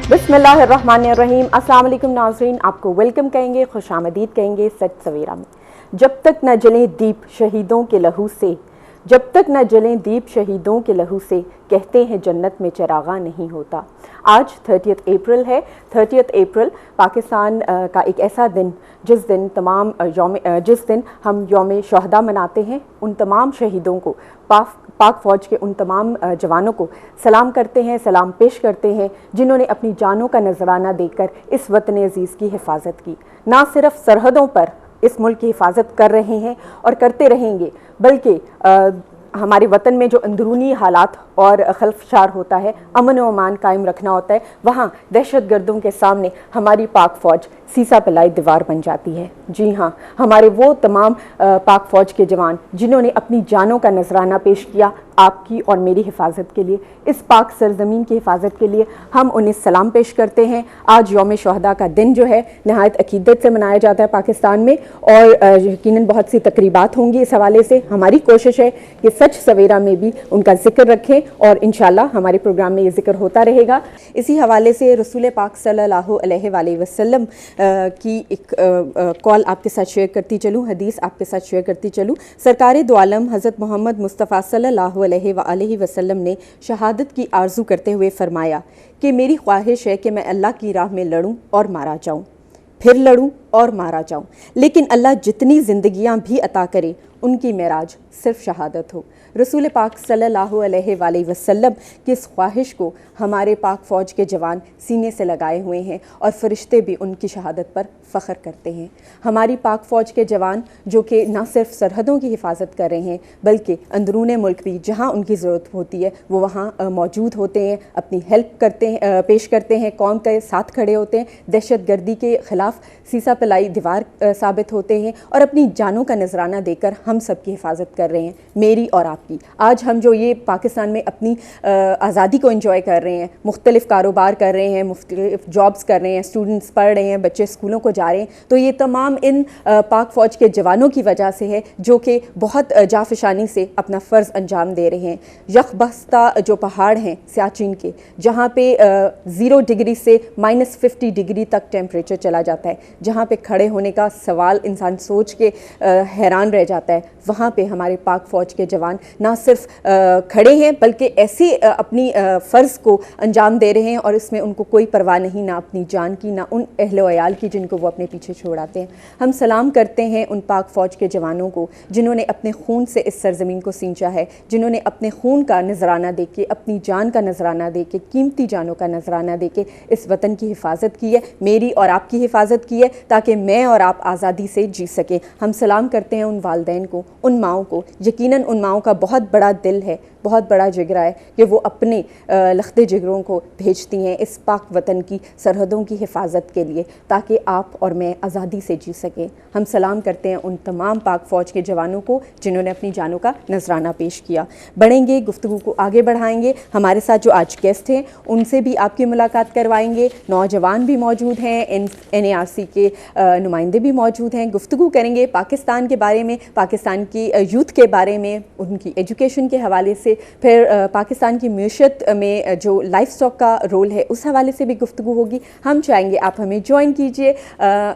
बिस्मिल्लाहिर्रहमानिर्रहीम। अस्सलाम वालेकुम नाज़रीन, आपको वेलकम कहेंगे, खुशामदीद कहेंगे सच सवेरा में। जब तक न जलें दीप शहीदों के लहू से, जब तक न जलें दीप शहीदों के लहू से, कहते हैं जन्नत में चरागा नहीं होता। आज 30 अप्रैल है। 30 अप्रैल पाकिस्तान का एक ऐसा दिन जिस दिन हम यौम शहदा मनाते हैं। उन तमाम शहीदों को, पाक फ़ौज के उन तमाम जवानों को सलाम करते हैं, सलाम पेश करते हैं, जिन्होंने अपनी जानों का नजराना देकर इस वतन अज़ीज़ की हिफाजत की। ना सिर्फ सरहदों पर इस मुल्क की हिफाजत कर रहे हैं और करते रहेंगे, बल्कि हमारे वतन में जो अंदरूनी हालात और खल्फशार होता है, अमन व अमान कायम रखना होता है, वहाँ दहशत गर्दों के सामने हमारी पाक फ़ौज सीसा पिलाई दीवार बन जाती है। जी हाँ, हमारे वो तमाम पाक फ़ौज के जवान जिन्होंने अपनी जानों का नजराना पेश किया आपकी और मेरी हिफाजत के लिए, इस पाक सरजमीन की हिफाजत के लिए, हम उन्हें सलाम पेश करते हैं। आज यौम शहदा का दिन जो है नहायत अकीदत से मनाया जाता है पाकिस्तान में, और यकीनन बहुत सी तकरीबात होंगी इस हवाले से। हमारी कोशिश है कि सच सवेरा में भी उनका जिक्र रखें और इंशाल्लाह हमारे प्रोग्राम में ये जिक्र होता रहेगा। इसी हवाले से रसूल पाक सल्लल्लाहु अलैहि वसल्लम की एक कॉल आपके साथ शेयर करती चलूँ, हदीस आपके साथ शेयर करती चलूँ। सरकार दो आलम हज़रत मोहम्मद मुस्तफ़ा सल्लल्लाहु अलैहि वसल्लम ने शहादत की आरज़ू करते हुए फ़रमाया कि मेरी ख्वाहिश है कि मैं अल्लाह की राह में लड़ूँ और मारा जाऊँ, फिर लड़ूँ और मारा जाऊँ, लेकिन अल्लाह जितनी ज़िंदगियाँ भी अता करे उनकी मेराज सिर्फ शहादत हो। रसूल पाक सल्लल्लाहु अलैहि वसल्लम की इस ख्वाहिश को हमारे पाक फ़ौज के जवान सीने से लगाए हुए हैं और फ़रिश्ते भी उनकी शहादत पर फ़ख्र करते हैं। हमारी पाक फ़ौज के जवान जो कि न सिर्फ सरहदों की हिफाजत कर रहे हैं, बल्कि अंदरूने मुल्क भी जहाँ उनकी ज़रूरत होती है वो वहाँ मौजूद होते हैं, अपनी हेल्प करते हैं, पेश करते हैं, कौम के साथ खड़े होते हैं, दहशत गर्दी के ख़िलाफ़ सीसा पिलाई दीवार साबित होते हैं और अपनी जानों का नजराना देकर हम सब की हिफाजत कर रहे हैं, मेरी और आपकी। आज हम जो ये पाकिस्तान में अपनी आज़ादी को एंजॉय कर रहे हैं, मुख्तलिफ़ कारोबार कर रहे हैं, मुख्तलिफ़ जॉब्स कर रहे हैं, स्टूडेंट्स पढ़ रहे हैं, बच्चे स्कूलों को जा रहे हैं, तो ये तमाम इन पाक फ़ौज के जवानों की वजह से है जो कि बहुत जाफशानी से अपना फ़र्ज़ अंजाम दे रहे हैं। यकबस्ता जो पहाड़ हैं सियाचिन के, जहाँ पे 0 डिग्री से -50 डिग्री तक टेम्परेचर चला जाता है, जहाँ पे खड़े होने का सवाल इंसान सोच के हैरान रह जाता है, वहाँ पे हमारे पाक फ़ौज के जवान ना सिर्फ खड़े हैं बल्कि ऐसे अपनी फ़र्ज़ को अंजाम दे रहे हैं और इसमें उनको कोई परवाह नहीं, ना अपनी जान की, ना उन अहलो अयाल की जिनको वो अपने पीछे छोड़ आते हैं। हम सलाम करते हैं उन पाक फ़ौज के जवानों को जिन्होंने अपने खून से इस सरज़मीन को सींचा है, जिन्होंने अपने खून का नजराना दे के, अपनी जान का नजराना दे के, कीमती जानों का नजराना दे के इस वतन की हिफाजत की है, मेरी और आपकी हिफाजत की है, ताकि मैं और आप आज़ादी से जी सकें। हम सलाम करते हैं उन वालिदैन को, उन माओं को। यकीनन उन माओं का बहुत बड़ा दिल है, बहुत बड़ा जिगरा है कि वो अपने लख्ते जिगरों को भेजती हैं इस पाक वतन की सरहदों की हिफाजत के लिए, ताकि आप और मैं आज़ादी से जी सकें। हम सलाम करते हैं उन तमाम पाक फ़ौज के जवानों को जिन्होंने अपनी जानों का नजराना पेश किया। बढ़ेंगे, गुफ्तगू को आगे बढ़ाएंगे। हमारे साथ जो आज गेस्ट हैं उनसे भी आपकी मुलाकात करवाएंगे। नौजवान भी मौजूद हैं, NARC के नुमाइंदे भी मौजूद हैं। गुफ्तगू करेंगे पाकिस्तान के बारे में, पाकिस्तान की यूथ के बारे में, उनकी एजुकेशन के हवाले से, फिर पाकिस्तान की मईशत में जो लाइफ स्टॉक का रोल है उस हवाले से भी गुफ्तगू होगी। हम चाहेंगे आप हमें ज्वाइन कीजिए।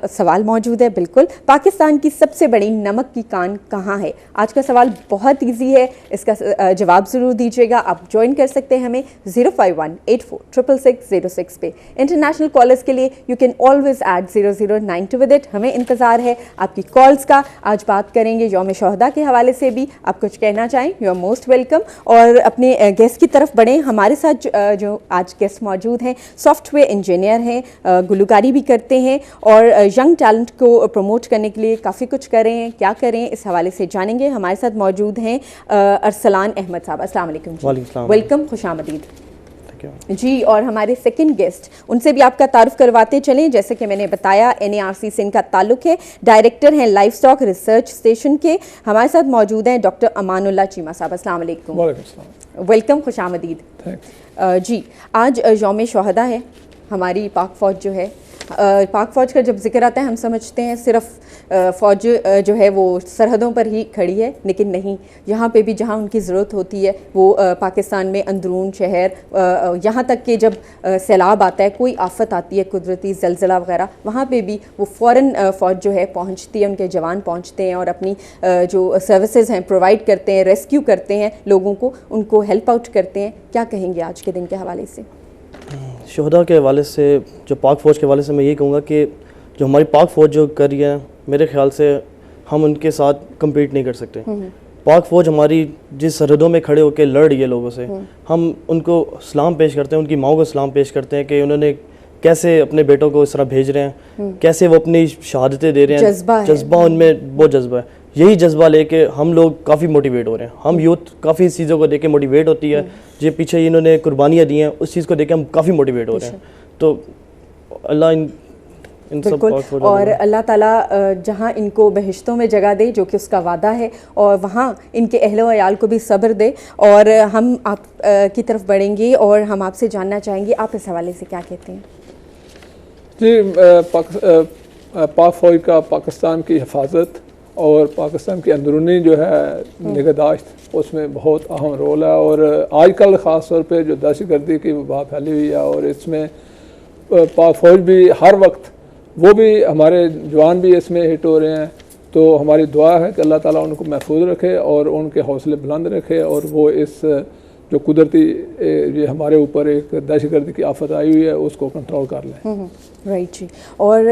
सवाल मौजूद है, बिल्कुल, पाकिस्तान की सबसे बड़ी नमक की कान कहाँ है? आज का सवाल बहुत ईजी है, इसका जवाब ज़रूर दीजिएगा। आप ज्वाइन कर सकते हैं हमें 05184666606 पे। इंटरनेशनल कॉलर्स के लिए you can always add 0092 with it. हमें इंतज़ार है आपकी कॉल्स का। आज बात करेंगे यौम शहदा के हवाले से भी। आप कुछ कहना चाहें, यू आर मोस्ट वेलकम। और अपने गेस्ट की तरफ बढ़ें। हमारे साथ जो आज गेस्ट मौजूद हैं, सॉफ्टवेयर इंजीनियर हैं, गुलकारी भी करते हैं और यंग टैलेंट को प्रमोट करने के लिए काफ़ी कुछ कर रहे हैं। क्या करें इस हवाले से जानेंगे। हमारे साथ मौजूद हैं अरसलान अहमद साहब। अस्सलाम वालेकुम, वेलकम, खुशामदीद जी। और हमारे सेकंड गेस्ट, उनसे भी आपका तारुफ करवाते चलें। जैसे कि मैंने बताया, NARC से इनका ताल्लुक है, डायरेक्टर हैं लाइफ स्टॉक रिसर्च स्टेशन के। हमारे साथ मौजूद हैं डॉक्टर अमानुल्लाह चीमा साहब। अस्सलाम वालेकुम, वेलकम, खुशामदीद जी। आज यौम शहदा है, हमारी पाक फ़ौज जो है पाक फ़ौज का जब जिक्र आता है हम समझते हैं सिर्फ फ़ौज जो है वो सरहदों पर ही खड़ी है, लेकिन नहीं, यहाँ पे भी जहाँ उनकी ज़रूरत होती है वो पाकिस्तान में अंदरून शहर, यहाँ तक कि जब सैलाब आता है, कोई आफत आती है कुदरती ज़लज़ला वगैरह, वहाँ पे भी वो फ़ौरन फ़ौज जो है पहुँचती है, उनके जवान पहुँचते हैं और अपनी जो सर्विसेज हैं प्रोवाइड करते हैं, रेस्क्यू करते हैं लोगों को, उनको हेल्प आउट करते हैं। क्या कहेंगे आज के दिन के हवाले से? शोहदा के हवाले से, जो पाक फ़ौज के हवाले से मैं ये कहूँगा कि जो हमारी पाक फ़ौज जो कर रही है, मेरे ख्याल से हम उनके साथ कम्पीट नहीं कर सकते। पाक फ़ौज हमारी जिस सरहदों में खड़े होकर लड़ रही है लोगों से, हम उनको सलाम पेश करते हैं, उनकी माओ को सलाम पेश करते हैं कि उन्होंने कैसे अपने बेटों को इस तरह भेज रहे हैं, कैसे वो अपनी शहादतें दे रहे हैं, जज्बा उनमें बहुत जज्बा है। यही जज्बा लेके हम लोग काफ़ी मोटिवेट हो रहे हैं, हम यूथ काफ़ी इस चीज़ों को देख के मोटिवेट होती है, जो पीछे इन्होंने कुर्बानियाँ दी हैं उस चीज़ को देख के हम काफ़ी मोटिवेट हो रहे हैं। तो अल्लाह इन सब और अल्लाह ताला जहाँ इनको बहिश्तों में जगह दे जो कि उसका वादा है, और वहाँ इनके अहलो अयाल को भी सब्र दे। और हम आप की तरफ बढ़ेंगे और हम आपसे जानना चाहेंगे आप इस हवाले से क्या कहते हैं? जी, पाक फ़ौज का पाकिस्तान की हिफाजत और पाकिस्तान की अंदरूनी जो है निगहदाश्त, उसमें बहुत अहम रोल है। और आजकल ख़ास तौर पे जो दहशतगर्दी की वबा फैली हुई है, और इसमें पाक फ़ौज भी हर वक्त, वो भी हमारे जवान भी इसमें हिट हो रहे हैं। तो हमारी दुआ है कि अल्लाह ताला उनको महफूज रखे और उनके हौसले बुलंद रखे, और वो इस जो कुदरती ये हमारे ऊपर एक दहशतगर्दी की आफत आई हुई है उसको कंट्रोल कर लें। राइट जी। और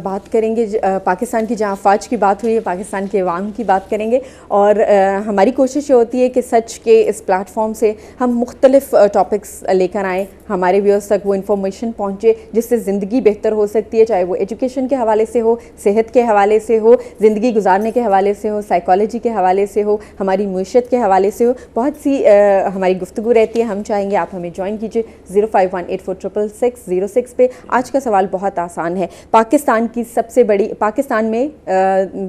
बात करेंगे पाकिस्तान की, जहाँ अफवाज की बात हुई है, पाकिस्तान के अवाम की बात करेंगे। और हमारी कोशिश ये होती है कि सच के इस प्लेटफॉर्म से हम मुख्तलिफ टॉपिक्स लेकर आएँ, हमारे व्यूअर्स तक वो इन्फॉर्मेशन पहुँचे जिससे ज़िंदगी बेहतर हो सकती है, चाहे वो एजुकेशन के हवाले से हो, सेहत के हवाले से हो, ज़िंदगी गुजारने के हवाले से हो, साइकोलॉजी के हवाले से हो, हमारी मुईशत के हवाले से हो। बहुत सी हमारी गुफ्तगू रहती है। हम चाहेंगे आप हमें ज्वाइन कीजिए 0518466606 पे। आज का सवाल बहुत आसान है। पाकिस्तान में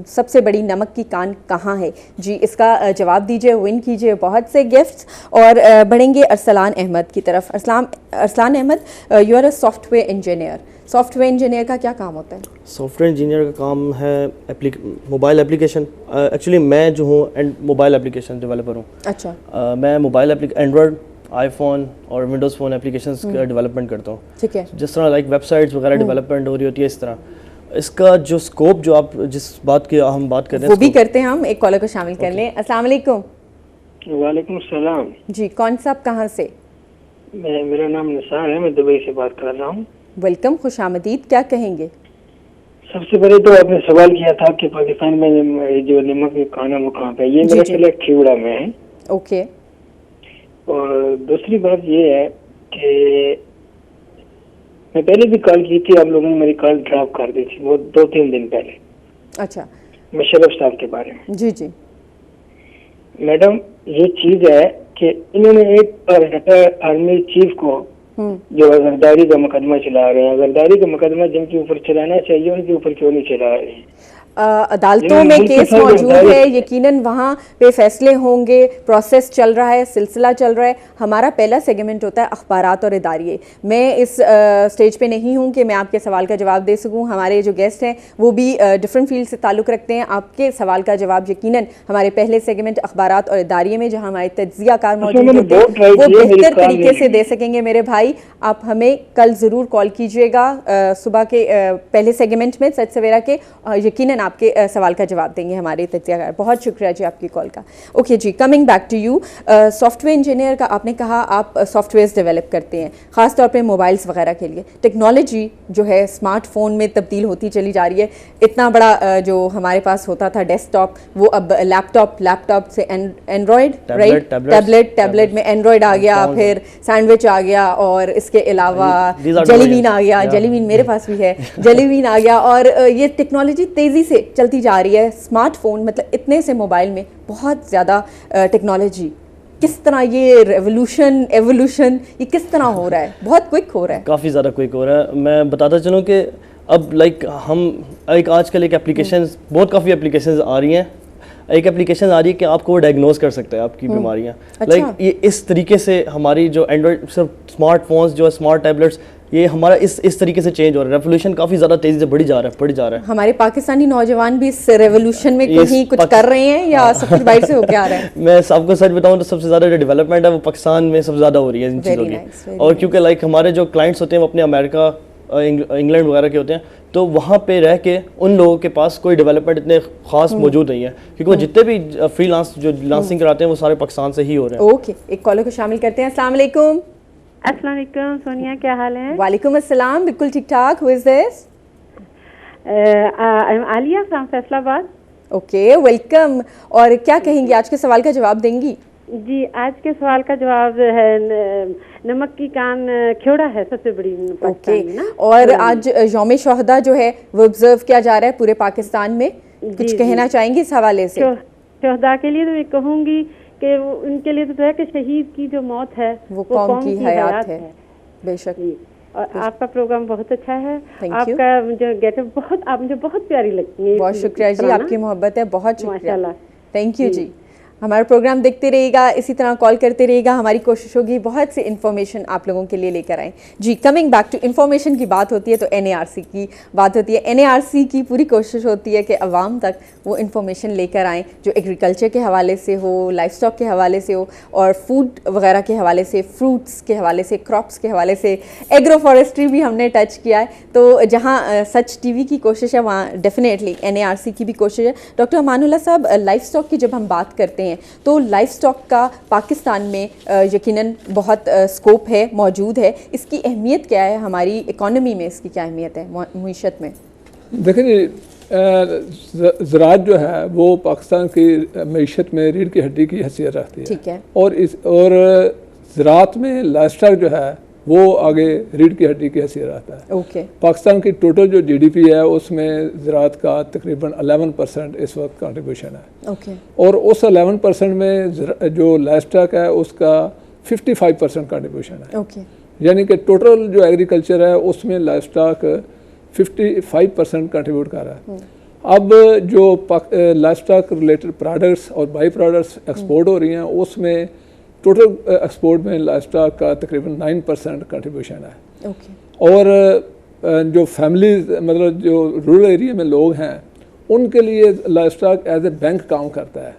सबसे बड़ी नमक की कान कहाँ है? जी, इसका जवाब दीजिए, विन कीजिए बहुत से गिफ्ट्स। और बढ़ेंगे अरसलान अहमद की तरफ। Arsalan Ahmed, you are a software engineer. Software engineer का क्या काम होता है? सॉफ्टवेयर इंजीनियर का काम है मोबाइल एप्लीकेशन। एक्चुअली मैं जो हूँ मोबाइल एप्लीकेशन डेवलपर हूँ। अच्छा। मैं मोबाइल एंड्रॉयड, आईफोन और विंडोज़ फ़ोन एप्लीकेशंस का डेवलपमेंट करता हूँ। ठीक है। जिस तरह लाइक वेबसाइट्स वगैरह डेवलपमेंट हो रही होती है, इस तरह इसका जो स्कोप, जो आप जिस बात की हम बात कर रहे हैं वो भी करते हैं हम। एक कॉलर को शामिल कर लें। अस्सलाम वालेकुम। वालेकुम सलाम जी, कौन साहब कहाँ से? मेरा नाम निसार है, मैं दुबई से बात कर रहा हूँ। वेलकम, खुशामदीद। क्या कहेंगे? सबसे पहले तो आपने सवाल किया था कि पाकिस्तान में जो नमक की कान है वो कहाँ पे? ये मेरा ख्याल खिवड़ा में है। ओके। और दूसरी बात ये है कि मैं पहले भी कॉल की थी, आप लोगों ने मेरी कॉल ड्रॉप कर दी थी, वो 2-3 दिन पहले। अच्छा। मुशर्रफ साहब के बारे में। जी जी। मैडम, ये चीज है कि इन्होंने एक रिटायर्ड आर्मी चीफ को जो गरदारी का मुकदमा चला रहे हैं, गरदारी का मुकदमा जिनके ऊपर चलाना चाहिए उनके ऊपर क्यों नहीं चला रहे हैं? अदालतों में केस मौजूद है, यकीनन वहाँ पे फैसले होंगे, प्रोसेस चल रहा है, सिलसिला चल रहा है। हमारा पहला सेगमेंट होता है अखबारात और इदारिये। मैं इस स्टेज पे नहीं हूँ कि मैं आपके सवाल का जवाब दे सकूँ। हमारे जो गेस्ट हैं वो भी डिफरेंट फील्ड से ताल्लुक़ रखते हैं। आपके सवाल का जवाब यकीनन हमारे पहले सेगमेंट अखबारात और इदारिये में, जहाँ हमारे तज्ज़ियाकार मौजूद होते हैं, वो बेहतर तरीके से दे सकेंगे। मेरे भाई, आप हमें कल ज़रूर कॉल कीजिएगा सुबह के पहले सेगमेंट में सच सवेरा के, यकीनन आपके सवाल का जवाब देंगे हमारे तज्ज़ियाकार। बहुत शुक्रिया जी आपकी कॉल का। ओके जी, coming back to you. Software engineer का आपने कहा आप सॉफ्टवेयर्स डेवलप करते हैं, ख़ास तौर पे मोबाइल्स वगैरह के लिए। टेक्नोलॉजी जो है स्मार्टफोन में तब्दील होती चली जा रही है। इतना बड़ा जो हमारे पास होता था डेस्कटॉप, वो अब लैपटॉप से एंड्रॉयड, राइट, टैबलेट में एंड्रॉयड आ गया, फिर सैंडविच आ गया, और इसके अलावा जेलीबीन आ गया। जेलीबीन मेरे पास भी है। जेलीबीन आ गया। और ये टेक्नोलॉजी तेज़ी से चलती जा रही है। स्मार्टफोन, मतलब इतने से मोबाइल में बहुत ज़्यादा टेक्नोलॉजी, किस तरह ये एवोल्यूशन ये किस तरह हो रहा है? बहुत क्विक हो रहा है, काफ़ी ज़्यादा क्विक हो रहा है। मैं बताता चलूँ कि अब लाइक हम आजकल एक एप्लीकेशंस, बहुत काफ़ी एप्लीकेशंस आ रही हैं। एक एप्लीकेशन आ रही है कि आपको वो डायग्नोज कर सकता है आपकी बीमारियाँ। अच्छा। लाइक ये इस तरीके से हमारी जो एंड्रॉयड सिर्फ स्मार्टफोन्स जो स्मार्ट टैबलेट्स ये हमारा इस तरीके से चेंज हो रहा है, रेवोल्यूशन काफ़ी ज़्यादा तेज़ी से बढ़ी जा रहा है। हमारे पाकिस्तानी नौजवान भी इस रेवोल्यूशन में कहीं कुछ कर रहे हैं या सब कुछ बाहर से होके आ रहा है? मैं आपको सच बताऊं तो सबसे ज़्यादा जो डेवलपमेंट है वो पाकिस्तान में सबसे ज़्यादा हो रही है इन चीज़ों की। और क्योंकि लाइक हमारे जो क्लाइंट्स होते हैं वो अपने अमेरिका इंग्लैंड वगैरह के होते हैं, तो वहाँ पे रह के उन लोगों के पास कोई डेवलपमेंट इतने खास मौजूद नहीं है, क्योंकि वो जितने भी फ्रीलांस जो लांसिंग कराते हैं वो सारे पाकिस्तान से ही हो रहे हैं। ओके, एक कॉलर को शामिल करते हैं। अस्सलाम वालेकुम। अस्सलाम वालेकुम सोनिया, क्या हाल है? वालेकुम अस्सलाम, बिल्कुल ठीक ठाक। Who is this? Alia from Faisalabad. Okay, welcome. और क्या कहेंगी, आज के सवाल का जवाब देंगी? जी, आज के सवाल का जवाब है नमक की कान खेड़ा है सबसे बड़ी पाकिस्तान में ना। और आज यौम शोहदा जो है वो ऑब्जर्व किया जा रहा है पूरे पाकिस्तान में, कुछ कहना चाहेंगी इस हवाले से? शोहदा के लिए तो मैं कहूँगी कि उनके लिए तो है कि शहीद की जो मौत है वो कौम की हयात है। बेशक। और आपका प्रोग्राम बहुत अच्छा है। आपका जो गेटअप बहुत, आप मुझे बहुत प्यारी लगती है। बहुत शुक्रिया जी, आपकी मोहब्बत है, बहुत शुक्रिया, माशाल्लाह। थैंक यू जी। हमारा प्रोग्राम देखते रहिएगा, इसी तरह कॉल करते रहिएगा, हमारी कोशिश होगी बहुत सी इन्फॉर्मेशन आप लोगों के लिए लेकर आएँ। जी, कमिंग बैक टू इन्फॉर्मेशन की बात होती है तो NARC की बात होती है। NARC की पूरी कोशिश होती है कि अवाम तक वो इन्फॉर्मेशन लेकर आएँ जो एग्रीकल्चर के हवाले से हो, लाइफ स्टॉक के हवाले से हो, और फूड वगैरह के हवाले से, फ्रूट्स के हवाले से, क्रॉप्स के हवाले से, एग्रो फॉरेस्ट्री भी हमने टच किया है। तो जहाँ सच TV की कोशिश है वहाँ डेफिनेटली NARC की भी कोशिश है। डॉक्टर अमानुल्लाह साहब, लाइफ स्टॉक की जब हम बात करते हैं तो लाइफ स्टॉक का पाकिस्तान में यकीनन बहुत स्कोप है, मौजूद है। इसकी अहमियत क्या है हमारी इकोनॉमी में, इसकी क्या अहमियत है मईशत में? देखिए जी, ज़राअत जो है वो पाकिस्तान की मईशत में रीढ़ की हड्डी की हैसियत रखती है। ठीक है। और ज़राअत में लाइफस्टाइल जो है वो आगे रीढ़ की हड्डी की हैसियत रखता है। ओके। पाकिस्तान की टोटल जो GDP है उसमें ज़राअत का तकरीबन 11% इस वक्त कंट्रीब्यूशन है। ओके। और उस 11% में जो लाइफस्टॉक है उसका 55% कंट्रीब्यूशन है। ओके। यानी कि टोटल जो एग्रीकल्चर है उसमें लाइफस्टॉक 55% कंट्रीब्यूट कर रहा है। अब जो लाइफस्टॉक रिलेटेड प्रोडक्ट्स और बाई प्रोडक्ट्स एक्सपोर्ट हो रही हैं उसमें टोटल एक्सपोर्ट में लाइफस्टॉक का तकरीबन 9% कंट्रीब्यूशन है। ओके। और जो फैमिलीज, मतलब जो रूरल एरिया में लोग हैं उनके लिए लाइफस्टॉक एज ए बैंक काम करता है।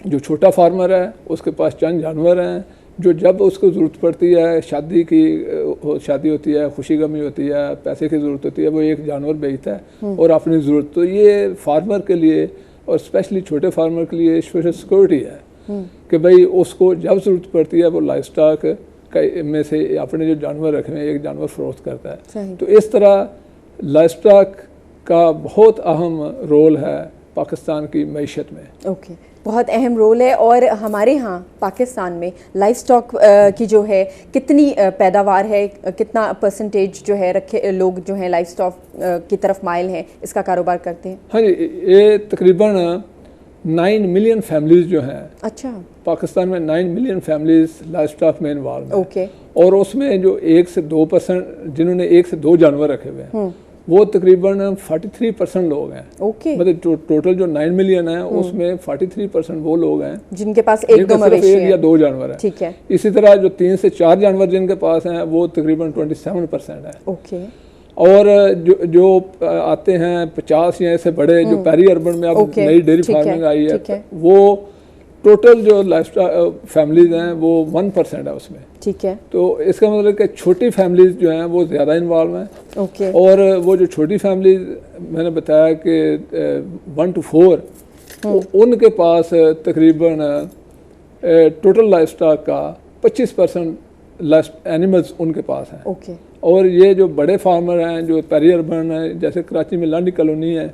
जो छोटा फार्मर है उसके पास चंद जानवर हैं, जो जब उसको ज़रूरत पड़ती है, शादी होती है, खुशी गमी होती है, पैसे की ज़रूरत होती है, वो एक जानवर बेचता है और अपनी ज़रूरत। तो ये फार्मर के लिए और स्पेशली छोटे फार्मर के लिए सोशल सिक्योरिटी है कि भाई उसको जब ज़रूरत पड़ती है वो लाइफस्टॉक में से अपने जो जानवर रखे हैं एक जानवर फरोख्त करता है। तो इस तरह लाइफस्टॉक का बहुत अहम रोल है पाकिस्तान की मईशत में। ओके, बहुत अहम रोल है। और हमारे यहाँ पाकिस्तान में लाइफ स्टॉक की जो है कितनी पैदावार है, कितना परसेंटेज जो है रखे लोग जो हैं लाइफ स्टॉक की तरफ माइल हैं, इसका कारोबार करते हैं? हाँ जी, ये तकरीबन 9 मिलियन फैमिलीज जो हैं, अच्छा, पाकिस्तान में 9 मिलियन फैमिलीज लाइफ स्टॉक में इन्वॉल्व हैं। ओके। और उसमें जो 1 से 2% जिन्होंने 1 से 2 जानवर रखे हुए हैं वो तकरीबन 43% लोग हैं। ओके। मतलब टोटल जो 9 मिलियन है उसमें 43% वो लोग हैं जिनके पास एक या 2 जानवर हैं। ठीक है। इसी तरह जो 3 से 4 जानवर जिनके पास हैं वो तकरीबन 27% है। ओके। और जो आते हैं 50 या ऐसे बड़े जो पेरी अर्बन में अब नई डेयरी फार्मिंग आई है, वो टोटल जो लाइफस्टाइल फैमिलीज हैं वो 1% है उसमें। ठीक है। तो इसका मतलब कि छोटी फैमिलीज जो हैं वो ज़्यादा इन्वॉल्व हैं। ओके। और वो जो छोटी फैमिलीज मैंने बताया कि 1 to 4 तो उनके पास तकरीबन टोटल लाइफस्टॉक का 25% एनिमल्स उनके पास हैं। ओके। और ये जो बड़े फार्मर हैं जो पेरी अर्बन है, जैसे कराची में लांडी कॉलोनी है,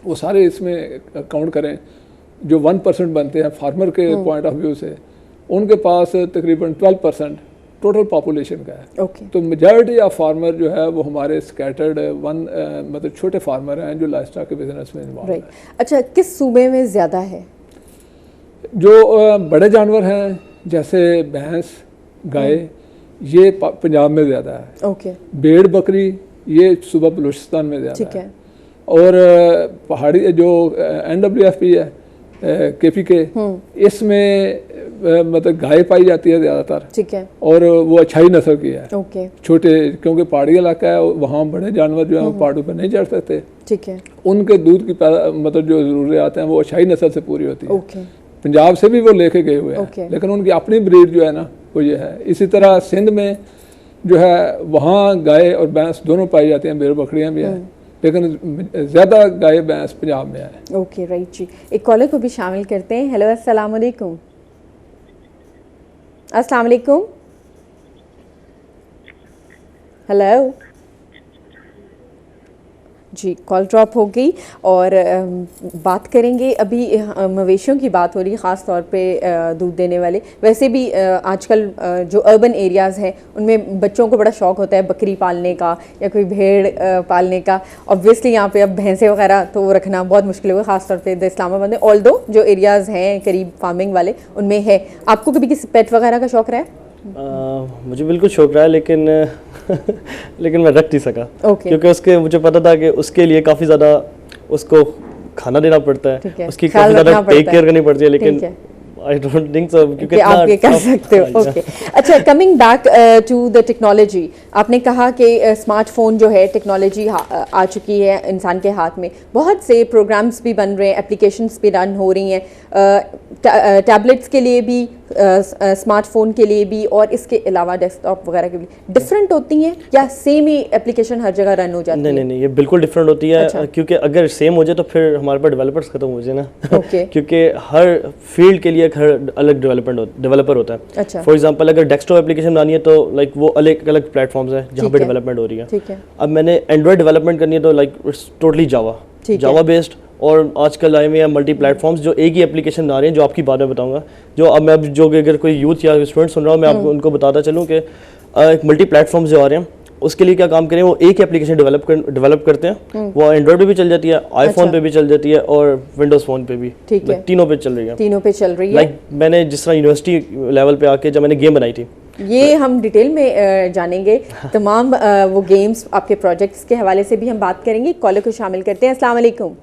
वो सारे इसमें काउंट करें जो 1% बनते हैं फार्मर के पॉइंट ऑफ व्यू से, उनके पास तकरीबन 12% टोटल पॉपुलेशन का है। ओके। तो मेजॉरिटी ऑफ फार्मर जो है वो हमारे स्कैटर्ड मतलब छोटे फार्मर हैं जो लाइफस्टॉक के बिजनेस में इन्वॉल्व हैं। अच्छा, किस सूबे में ज़्यादा है? जो बड़े जानवर हैं जैसे भैंस, गाय, ये पंजाब में ज़्यादा है। ओके। भेड़ बकरी ये सूबा बलूचिस्तान में ज़्यादा है। और पहाड़ी जो NWFP है KPK, इसमें मतलब गाय पाई जाती है ज़्यादातर, ठीक है, और वो अच्छाई नस्ल की है। ओके, छोटे, क्योंकि पहाड़ी इलाका है, वहाँ बड़े जानवर जो हैं वो पहाड़ों पर नहीं चढ़ सकते, ठीक है, उनके दूध की मतलब जो ज़रूरियात हैं वो अच्छाई नस्ल से पूरी होती है। ओके, पंजाब से भी वो लेके गए हुए ओके। हैं, लेकिन उनकी अपनी ब्रीड जो है ना वो ये है। इसी तरह सिंध में जो है वहाँ गाय और भैंस दोनों पाई जाती हैं, भेड़ बकरियाँ भी हैं, लेकिन ज़्यादा गाय भैंस पंजाब में है। ओके, राइट जी। एक कॉलर को भी शामिल करते हैं। हेलो, अस्सलाम वालेकुम। अस्सलाम वालेकुम। हेलो जी, कॉल ड्रॉप हो गई। और बात करेंगे अभी, मवेशियों की बात हो रही है, ख़ास तौर पे दूध देने वाले। वैसे भी आजकल जो अर्बन एरियाज़ हैं उनमें बच्चों को बड़ा शौक़ होता है बकरी पालने का या कोई भेड़ पालने का। ऑब्वियसली यहाँ पे अब भैंसें वगैरह तो रखना बहुत मुश्किल होगा, ख़ास तौर पे इस्लामाबाद में। ऑल दो जो एरियाज़ हैं करीब फार्मिंग वाले उनमें है। आपको कभी किसी पेट वगैरह का शौक़ रहा है? मुझे बिल्कुल शौक रहा है, लेकिन लेकिन मैं रख नहीं सका, क्योंकि उसके मुझे पता था कि उसके लिए काफ़ी ज़्यादा उसको खाना देना पड़ता है, उसकी काफ़ी ज़्यादा टेक केयर करनी पड़ती है, लेकिन आई डोंट थिंक सो क्योंकि आप ये कर सकते हो। ओके, अच्छा, coming back to the technology, आपने कहा कि स्मार्टफोन जो है टेक्नोलॉजी आ चुकी है इंसान के हाथ में, बहुत से प्रोग्राम्स भी बन रहे हैं, एप्लीकेशंस भी रन हो रही हैं, टैबलेट्स के लिए भी, स्मार्टफोन के लिए भी, और इसके अलावा डेस्कटॉप वगैरह के लिए। डिफरेंट होती हैं या सेम ही एप्लीकेशन हर जगह रन हो जाती है? नहीं, ये बिल्कुल डिफरेंट होती है। अच्छा। क्योंकि अगर सेम हो जाए तो फिर हमारे पास डेवलपर्स खत्म हो जाए ना। ओके। क्योंकि हर फील्ड के लिए हर अलग डेवलपर होता है। अच्छा। फॉर एग्जांपल अगर डेस्कटॉप एप्लीकेशन बनानी है तो लाइक वो अलग अलग प्लेटफॉर्म्स हैं जहाँ पे डेवलपमेंट हो रही है। ठीक है। अब मैंने एंड्रॉइड डेवलपमेंट करनी है तो like it's totally Java based, और आजकल आए हुए हैं मल्टी प्लेटफॉर्म्स जो एक ही एप्लीकेशन बना रहे हैं, जो आपकी बाद में बताऊंगा। जो अब मैं जो अगर कोई यूथ या स्टूडेंट सुन रहा हूँ, मैं आपको उनको बताता चलूँ कि एक मल्टी प्लेटफॉर्म्स जो आ रहे हैं उसके लिए क्या काम करें, वो एक एप्लीकेशन डेवलप करते हैं। वो एंड्रॉइड पे भी चल जाती है, आईफोन पे भी चल जाती है, और विंडोज फोन पे भी। ठीक है, तीनों पे चल रही है। तीनों पे चल रही है। लाइक मैंने जिस तरह यूनिवर्सिटी लेवल पे आके जब मैंने गेम बनाई थी, ये हम डिटेल में जानेंगे। तमाम वो गेम्स, आपके प्रोजेक्ट्स के हवाले से भी हम बात करेंगे। कॉलर को शामिल करते हैं। अस्सलाम वालेकुम।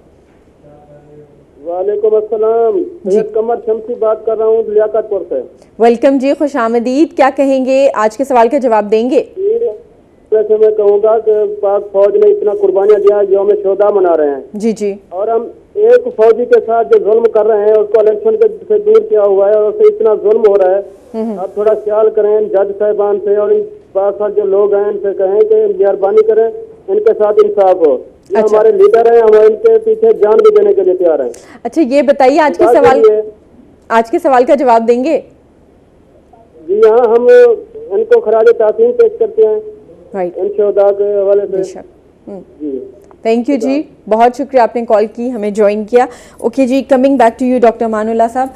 वालेकुम अस्सलाम, सैयद कमर शमसी बात कर रहा हूँ लियाकतपुर से। वेलकम जी, खुशामदीद। क्या कहेंगे, आज के सवाल का जवाब देंगे? वैसे मैं कहूँगा कि पाक फौज ने इतना कुर्बानियाँ दिया, यौम शोदा मना रहे हैं। जी जी। और हम एक फौजी के साथ जो जुल्म कर रहे हैं उसको इलेक्शन से दूर किया हुआ है, और उससे इतना जुल्म हो रहा है। आप थोड़ा ख्याल करें जज साहिबान से, और इन पास जो लोग हैं इनसे कहें कि मेहरबानी करें, इनके साथ इंसाफ हो। अच्छा। हमारे लीडर हैं, हम इनके पीछे जान भी देने के लिए तैयार हैं। अच्छा, ये बताइए आज के सवाल का जवाब देंगे? जी हाँ, हम इनको खराज ताज़ीम पेश करते हैं राइट, इन शोहदा के हवाले से। जी, थैंक यू जी, बहुत शुक्रिया आपने कॉल की, हमें ज्वाइन किया। ओके जी, coming back to you doctor Manullah साहब,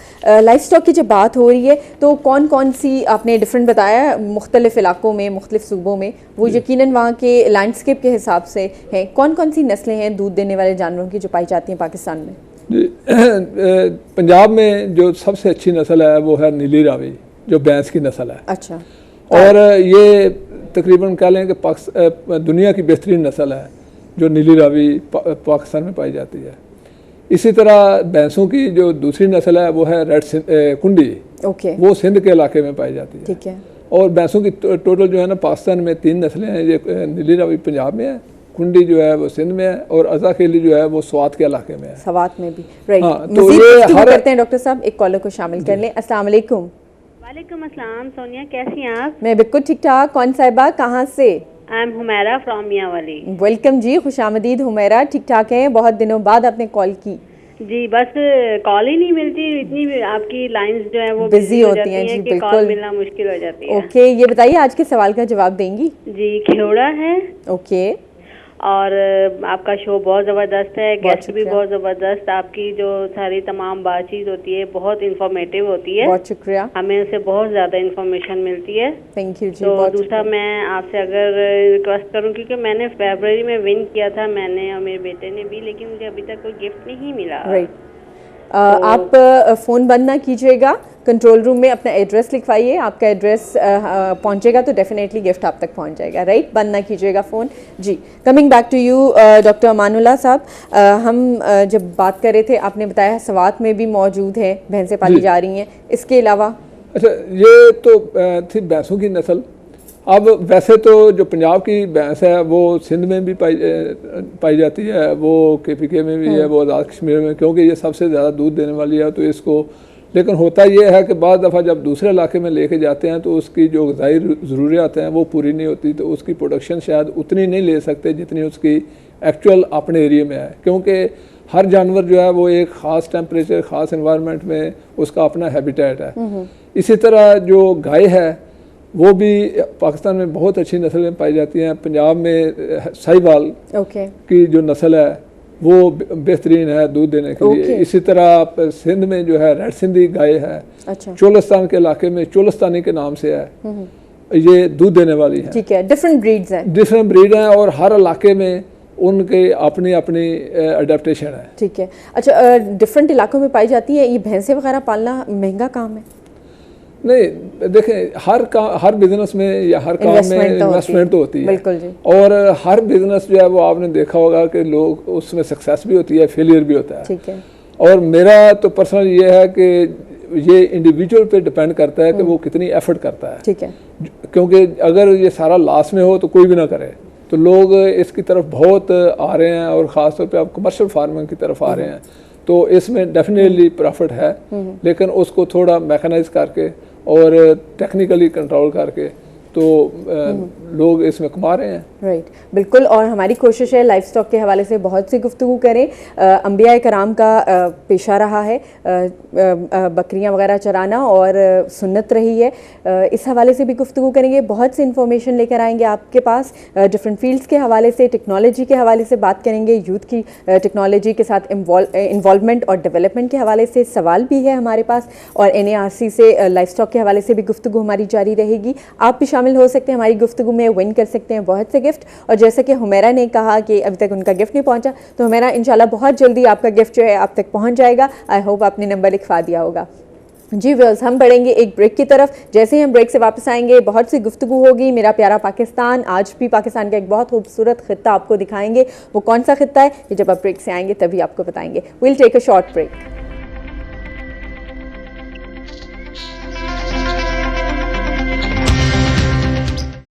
लाइफ स्टॉक की जब बात हो रही है तो कौन कौन सी, आपने डिफरेंट बताया मुख्तलिफ इलाकों में, मुख्तलिफ सूबों में, वो यकीनन वहाँ के लैंडस्केप के हिसाब से हैं। कौन कौन सी नस्लें हैं दूध देने वाले जानवरों की जो पाई जाती हैं पाकिस्तान में? जी, पंजाब में जो सबसे अच्छी नस्ल है वो है नीली रावी, जो भैंस की नस्ल है। अच्छा। और ये तकरीबन कह लें कि दुनिया की बेहतरीन नस्ल है जो नीली रावी पाकिस्तान में पाई जाती है। इसी तरह भैंसों की जो दूसरी नस्ल है वो है रेड कुंडी। ओके। वो सिंध के इलाके में पाई जाती है। ठीक है। और भैंसों की टोटल जो है ना पाकिस्तान में 3 नस्लें हैं। ये नीली रावी पंजाब में है, कुंडी जो है वो सिंध में है, और अज़ाखेली जो है वो स्वात के इलाके में है। स्वात में भी, राइट। हाँ, तो ये करते हैं डॉक्टर साहब, एक कॉलर को शामिल कर लें। अस्सलाम वालेकुम। वालेकुम अस्सलाम, सोनिया कैसी हैं आप? मैं बिल्कुल ठीक ठाक। कौन साहिबा, कहाँ से? I am Humaira from Mianwali. Welcome जी, खुशामदीद हुमैरा। ठीक ठाक हैं, बहुत दिनों बाद आपने कॉल की। जी, बस कॉल ही नहीं मिलती, इतनी आपकी लाइंस जो है वो बिजी होती हैं जी, बिल्कुल कॉल मिलना मुश्किल हो जाती है। ओके, ये बताइए आज के सवाल का जवाब देंगी? जी, खेवड़ा है। ओके। और आपका शो बहुत ज़बरदस्त है, गेस्ट भी बहुत ज़बरदस्त, आपकी जो सारी तमाम बातचीत होती है बहुत इंफॉर्मेटिव होती है। बहुत शुक्रिया, हमें उससे बहुत ज़्यादा इंफॉर्मेशन मिलती है। थैंक यू जी। तो दूसरा मैं आपसे अगर रिक्वेस्ट करूं, क्योंकि मैंने फरवरी में विन किया था, मैंने और मेरे बेटे ने भी, लेकिन मुझे अभी तक कोई गिफ्ट नहीं मिला। राइट। आप फ़ोन बंद ना कीजिएगा, कंट्रोल रूम में अपना एड्रेस लिखवाइए, आपका एड्रेस पहुंचेगा तो डेफिनेटली गिफ्ट आप तक पहुंच जाएगा। राइट, बंद ना कीजिएगा फ़ोन जी। Coming back to you doctor Manullah साहब, हम जब बात कर रहे थे आपने बताया स्वात में भी मौजूद है, भैंसें पाली जा रही हैं, इसके अलावा अच्छा, ये तो थी भैंसों की नस्ल। अब वैसे तो जो पंजाब की भैंस है वो सिंध में भी पाई जाती है, वो KPK में भी है, वो आज़ाद कश्मीर में, क्योंकि ये सबसे ज़्यादा दूध देने वाली है। तो इसको, लेकिन होता ये है कि बाद दफ़ा जब दूसरे इलाके में लेके जाते हैं तो उसकी जो ग़िज़ाई ज़रूरियात हैं वो पूरी नहीं होती, तो उसकी प्रोडक्शन शायद उतनी नहीं ले सकते जितनी उसकी एक्चुअल अपने एरिया में है, क्योंकि हर जानवर जो है वो एक ख़ास टेम्परेचर, ख़ास एनवायरनमेंट में उसका अपना हैबिटेट है। इसी तरह जो गाय है वो भी पाकिस्तान में बहुत अच्छी नस्ल में पाई जाती हैं। पंजाब में साहिवाल की जो नस्ल है वो बेहतरीन है दूध देने के लिए। इसी तरह सिंध में जो है रेड सिंधी गाय है। चोलिस्तान के इलाके में चोलिस्तानी के नाम से है, ये दूध देने वाली है। ठीक है, डिफरेंट ब्रीड्स हैं। डिफरेंट ब्रीड हैं और हर इलाके में उनके अपनी अपनी अडेप्टेशन है। ठीक है। अच्छा, डिफरेंट इलाकों में पाई जाती है। ये भैंसे वगैरह पालना महंगा काम है? नहीं, देखें, हर बिजनेस में या हर काम में इन्वेस्टमेंट तो होती है, बिल्कुल जी। और हर बिजनेस जो है वो आपने देखा होगा कि लोग उसमें सक्सेस भी होती है, फेलियर भी होता है। ठीक है। और मेरा तो पर्सनल ये है कि ये इंडिविजुअल पे डिपेंड करता है कि वो कितनी एफर्ट करता है। ठीक है। क्योंकि अगर ये सारा लॉस में हो तो कोई भी ना करे, तो लोग इसकी तरफ बहुत आ रहे हैं और ख़ासतौर पे आप कमर्शियल फार्मिंग की तरफ आ रहे हैं, तो इसमें डेफिनेटली प्रॉफिट है, लेकिन उसको थोड़ा मैकेनाइज करके और टेक्निकली कंट्रोल करके तो लोग इसमें कमा रहे हैं। राइट, बिल्कुल। और हमारी कोशिश है लाइफ स्टॉक के हवाले से बहुत सी गुफ्तगू करें। अंबिया कराम का पेशा रहा है बकरियां वगैरह चराना और सुन्नत रही है, इस हवाले से भी गुफ्तगू करेंगे। बहुत सी इंफॉर्मेशन लेकर आएंगे आपके पास, डिफरेंट फील्ड्स के हवाले से, टेक्नोलॉजी के हवाले से बात करेंगे, यूथ की टेक्नोलॉजी के साथ इन्वॉल्वमेंट और डेवलपमेंट के हवाले से सवाल भी है हमारे पास, और NARC से लाइफ स्टॉक के हवाले से भी गुफ्तगू हमारी जारी रहेगी। आप भी शामिल हो सकते हैं हमारी गुफ्तगू में, विन कर सकते हैं बहुत से गिफ्ट। और जैसे कि हुमैरा ने कहा कि अभी तक उनका गिफ्ट नहीं पहुंचा, तो हुमैरा इंशाल्लाह बहुत जल्दी आपका गिफ्ट जो है आप तक पहुंच जाएगा। आई होप आपने नंबर लिखवा दिया होगा। जी व्यूअर्स, हम बढ़ेंगे एक ब्रेक की तरफ। जैसे ही हम ब्रेक से वापस आएंगे बहुत सी गुफ्तगू होगी। मेरा प्यारा पाकिस्तान, आज भी पाकिस्तान का एक बहुत खूबसूरत खित्ता आपको दिखाएंगे। वो कौन सा खित्ता है ये जब आप ब्रेक से आएंगे तभी आपको बताएंगे। Will take a short break.